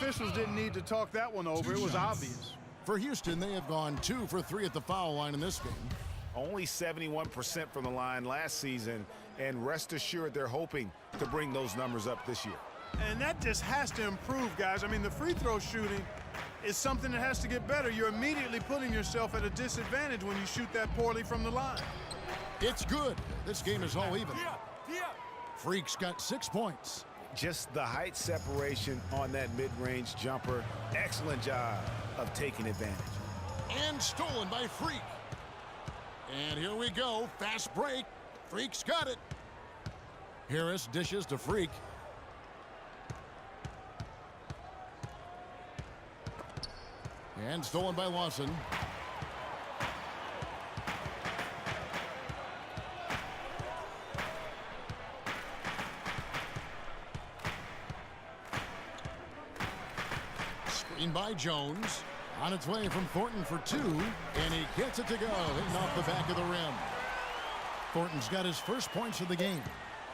officials didn't need to talk that one over. It was obvious. For Houston, they have gone 2 for 3 at the foul line in this game. Only 71% from the line last season, and rest assured they're hoping to bring those numbers up this year. And that just has to improve, guys. I mean, the free throw shooting is something that has to get better. You're immediately putting yourself at a disadvantage when you shoot that poorly from the line. It's good. This game is all even. Freak's got 6 points. Just the height separation on that mid-range jumper. Excellent job of taking advantage. And stolen by Freak. And here we go. Fast break. Freak's got it. Harris dishes to Freak. And stolen by Lawson. Screen by Jones. On its way from Thornton for 2. And he gets it to go. Hitting off the back of the rim. Thornton's got his first points of the game.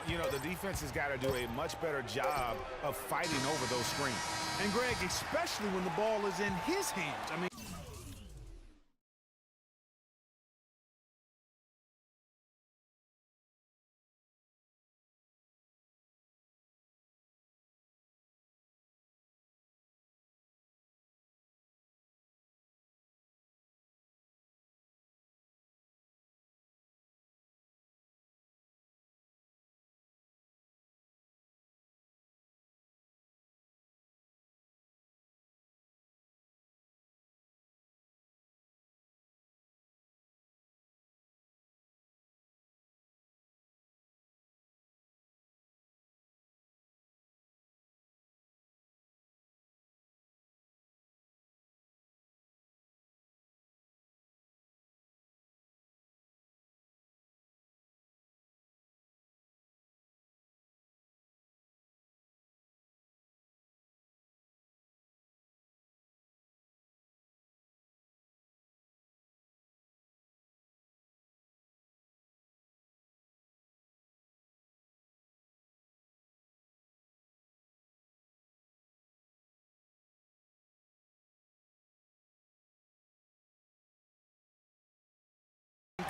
You know, the defense has got to do a much better job of fighting over those screens. And, Greg, especially when the ball is in his hands. I mean,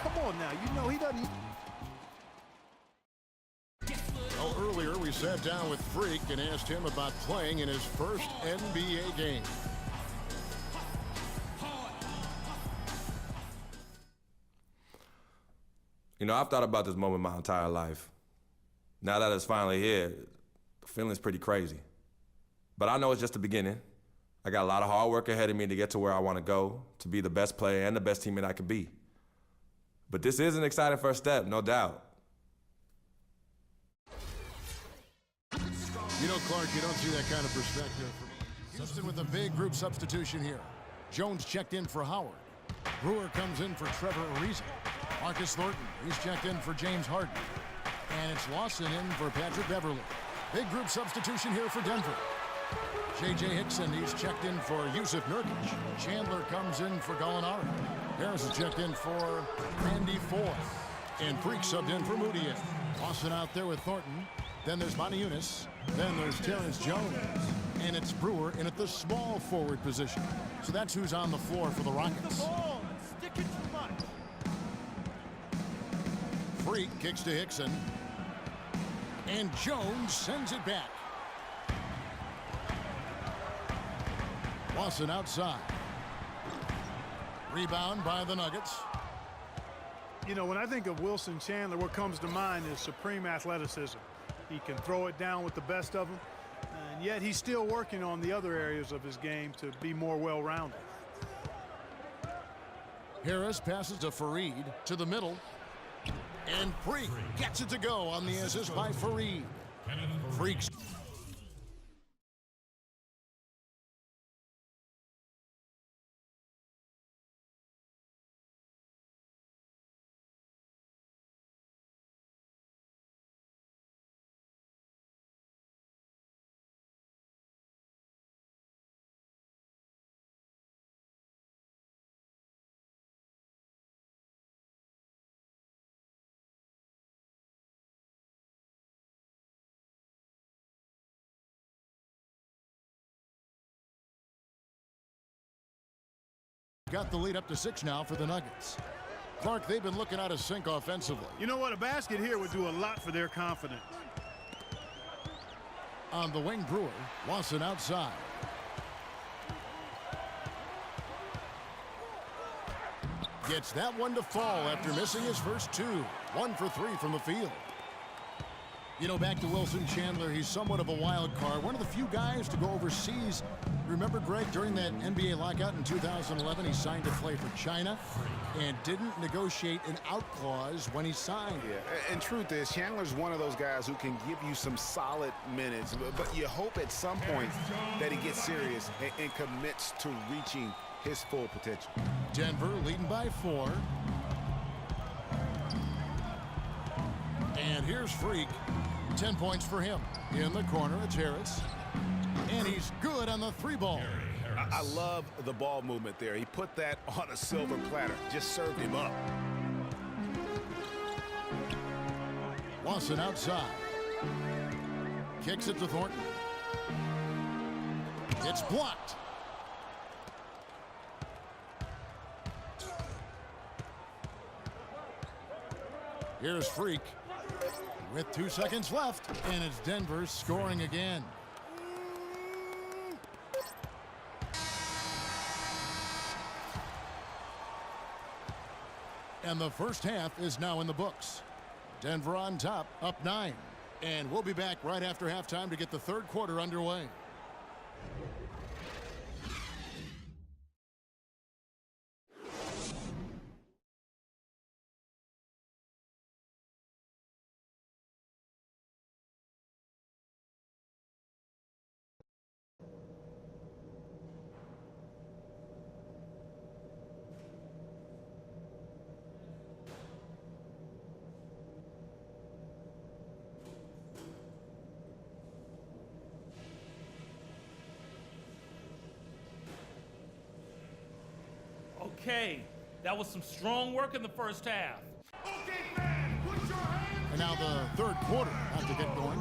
come on now. You know he doesn't. Well, earlier we sat down with Freak and asked him about playing in his first NBA game. You know, I've thought about this moment my entire life. Now that it's finally here, the feeling's pretty crazy. But I know it's just the beginning. I got a lot of hard work ahead of me to get to where I want to go, to be the best player and the best teammate I can be. But this is an exciting first step, no doubt. You know, Clark, you don't see that kind of perspective. Houston with a big group substitution here. Jones checked in for Howard. Brewer comes in for Trevor Ariza. Marcus Thornton, he's checked in for James Harden. And it's Lawson in for Patrick Beverly. Big group substitution here for Denver. J.J. Hickson, he's checked in for Yusuf Nurkic. Chandler comes in for Gallinari. Harris is checked in for Randy Foy. And Freak subbed in for Moutier. Lawson out there with Thornton. Then there's Moniunas. Then there's Terrence Jones. And it's Brewer in at the small forward position. So that's who's on the floor for the Rockets. Freak kicks to Hickson. And Jones sends it back. Lawson outside. Rebound by the Nuggets. You know, when I think of Wilson Chandler, what comes to mind is supreme athleticism. He can throw it down with the best of them, and yet he's still working on the other areas of his game to be more well-rounded. Harris passes to Fareed to the middle. And Freak gets it to go on the assist by Fareed. Freak's got the lead up to 6 now for the Nuggets. Clark, they've been looking out of sync offensively. You know what? A basket here would do a lot for their confidence. On the wing, Brewer. Lawson outside. Gets that one to fall after missing his first 2. 1 for 3 from the field. You know, back to Wilson Chandler, he's somewhat of a wild card. One of the few guys to go overseas. Remember, Greg, during that NBA lockout in 2011, he signed to play for China and didn't negotiate an out clause when he signed. Yeah, and truth is, Chandler's one of those guys who can give you some solid minutes, but you hope at some point that he gets serious and commits to reaching his full potential. Denver leading by 4. And here's Freak. 10 points for him. In the corner, it's Harris. And he's good on the 3-ball. I love the ball movement there. He put that on a silver platter. Just served him up. Lawson outside. Kicks it to Thornton. It's blocked. Here's Freak. With 2 seconds left, and it's Denver scoring again. And the first half is now in the books. Denver on top, up 9. And we'll be back right after halftime to get the third quarter underway. Okay, that was some strong work in the first half. And now the third quarter about to get going.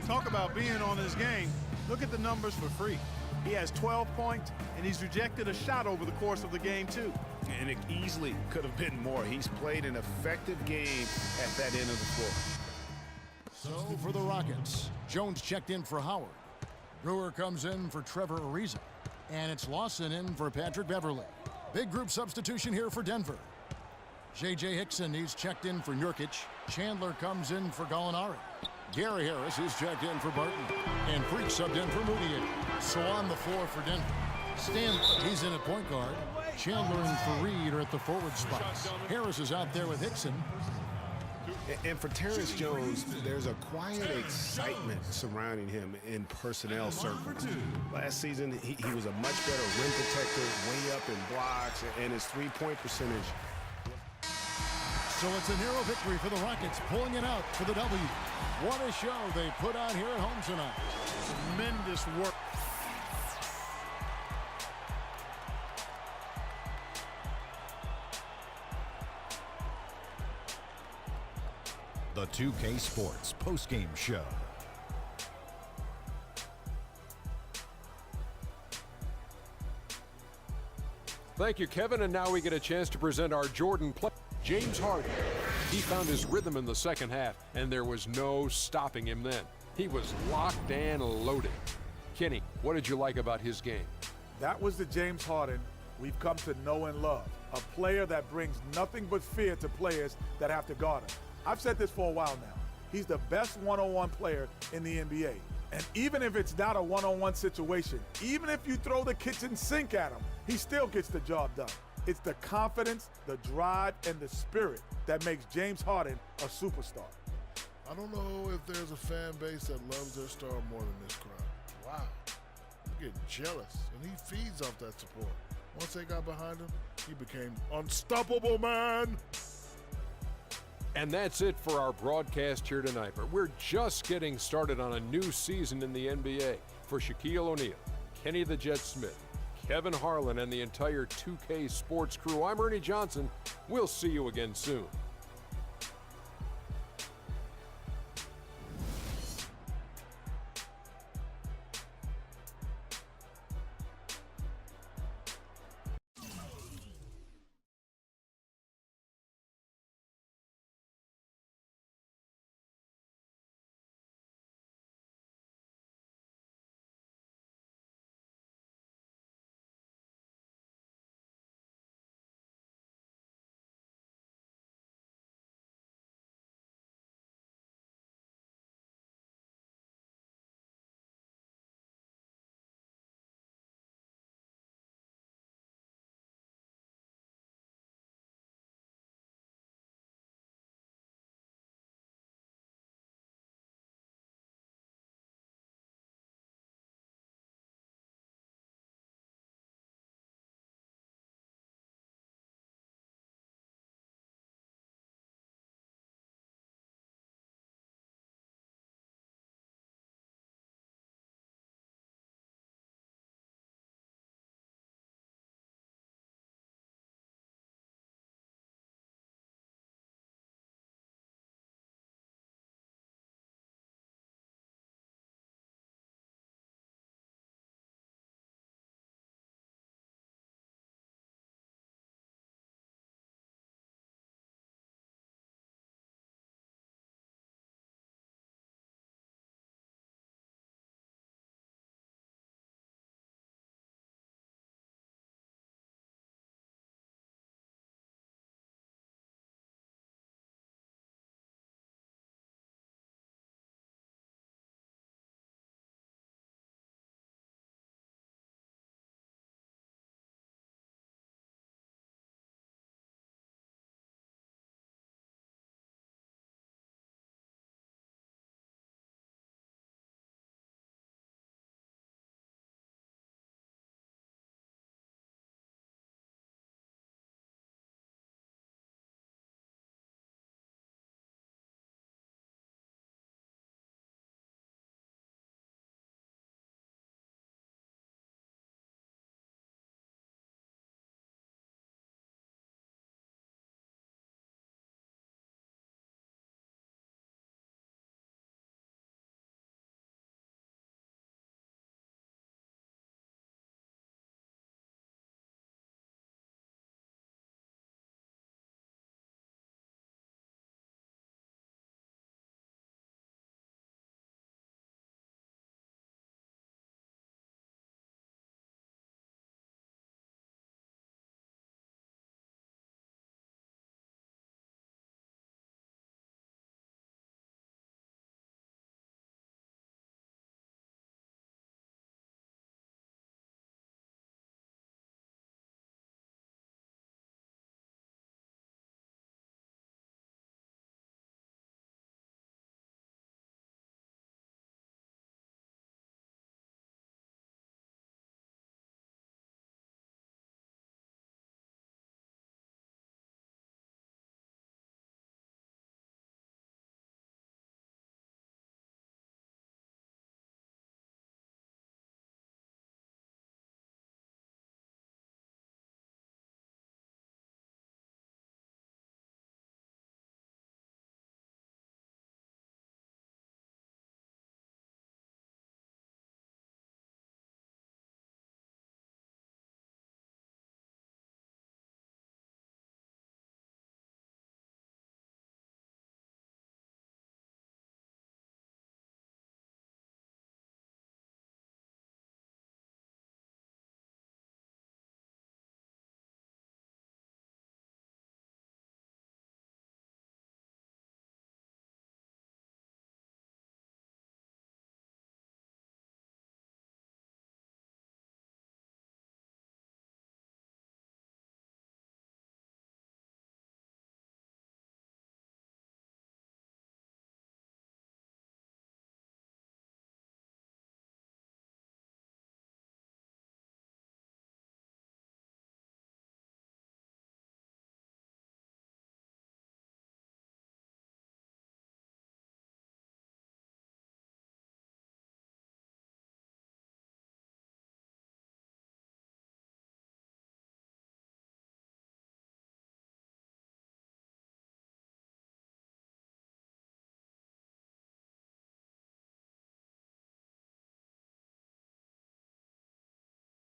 Talk about being on his game. Look at the numbers for Freak. He has 12 points, and he's rejected a shot over the course of the game, too. And it easily could have been more. He's played an effective game at that end of the floor. So for the Rockets, Jones checked in for Howard. Brewer comes in for Trevor Ariza. And it's Lawson in for Patrick Beverly. Big group substitution here for Denver. J.J. Hickson, he's checked in for Nurkic. Chandler comes in for Gallinari. Gary Harris is checked in for Barton. And Freak subbed in for Moutier. So on the floor for Denver. Stanley, he's in at point guard. Chandler and Fareed are at the forward spots. Harris is out there with Hickson. And for Terrence Jones, there's a quiet excitement surrounding him in personnel circles. Last season, he was a much better rim protector, way up in blocks, and his three-point percentage. So it's a narrow victory for the Rockets, pulling it out for the W. What a show they put on here at home tonight. Tremendous work. The 2K Sports postgame show. Thank you, Kevin. And now we get a chance to present our Jordan play. James Harden. He found his rhythm in the second half, and there was no stopping him then. He was locked and loaded. Kenny, what did you like about his game? That was the James Harden we've come to know and love. A player that brings nothing but fear to players that have to guard him. I've said this for a while now. He's the best one-on-one player in the NBA. And even if it's not a one-on-one situation, even if you throw the kitchen sink at him, he still gets the job done. It's the confidence, the drive, and the spirit that makes James Harden a superstar. I don't know if there's a fan base that loves their star more than this crowd. Wow. I'm getting jealous, and he feeds off that support. Once they got behind him, he became unstoppable, man. And that's it for our broadcast here tonight. But we're just getting started on a new season in the NBA. For Shaquille O'Neal, Kenny the Jet Smith, Kevin Harlan, and the entire 2K Sports crew, I'm Ernie Johnson. We'll see you again soon.